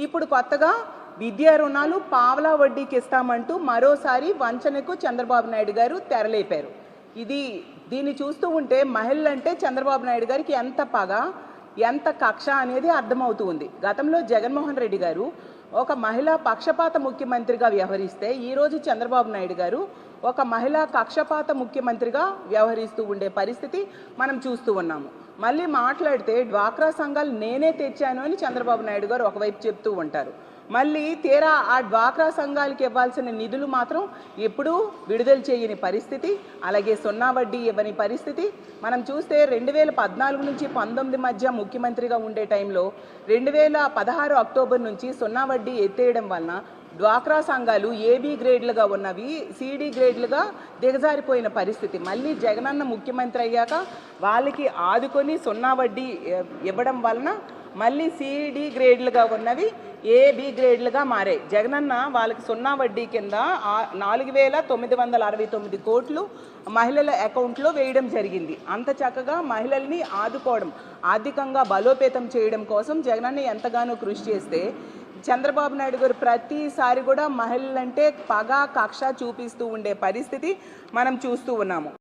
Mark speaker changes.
Speaker 1: ఇప్పుడు కొత్తగా విద్యా రుణాలు పావలా వడ్డీకి ఇస్తామంటూ మరోసారి వంచనకు చంద్రబాబు నాయుడు గారు తెరలేపారు. దీన్ని చూస్తూ ఉంటే మహిళలంటే చంద్రబాబు నాయుడు గారికి ఎంత పగ, ఎంత కక్ష అనేది అర్థమవుతూ ఉంది. గతంలో జగన్మోహన్ రెడ్డి గారు ఒక మహిళా పక్షపాత ముఖ్యమంత్రిగా వ్యవహరిస్తే ఈరోజు చంద్రబాబు నాయుడు గారు ఒక మహిళా కక్షపాత ముఖ్యమంత్రిగా వ్యవహరిస్తూ ఉండే పరిస్థితి మనం చూస్తూ ఉన్నాము. మళ్ళీ మాట్లాడితే డ్వాక్రా సంఘాలు నేనే తెచ్చాను అని చంద్రబాబు నాయుడు గారు ఒకవైపు చెప్తూ ఉంటారు. మళ్ళీ తీరా ఆ డ్వాక్రా సంఘాలకి ఇవ్వాల్సిన నిధులు మాత్రం ఎప్పుడూ విడుదల చేయని పరిస్థితి, అలాగే సున్నా వడ్డీ ఇవ్వని పరిస్థితి మనం చూస్తే 2014 నుంచి 19 మధ్య ముఖ్యమంత్రిగా ఉండే టైంలో 2016 అక్టోబర్ నుంచి సున్నా వడ్డీ ఎత్తేయడం వలన డ్వాక్రా సంఘాలు ఏబీ గ్రేడ్లుగా ఉన్నవి సిడి గ్రేడ్లుగా దిగజారిపోయిన పరిస్థితి. మళ్ళీ జగనన్న ముఖ్యమంత్రి అయ్యాక వాళ్ళకి ఆదుకొని సున్నా వడ్డీ ఇవ్వడం వలన మళ్ళీ సిడి గ్రేడ్లుగా ఉన్నవి ఏబీ గ్రేడ్లుగా మారాయి. జగనన్న వాళ్ళకి సున్నా వడ్డీ కింద 4,969 కోట్లు మహిళల అకౌంట్లో వేయడం జరిగింది. అంత చక్కగా మహిళల్ని ఆదుకోవడం, ఆర్థికంగా బలోపేతం చేయడం కోసం జగనన్న ఎంతగానో కృషి చేస్తే చంద్రబాబు నాయుడు గారు ప్రతిసారి కూడా మహిళలంటే పగ, కక్ష చూపిస్తూ ఉండే పరిస్థితి మనం చూస్తూ ఉన్నాము.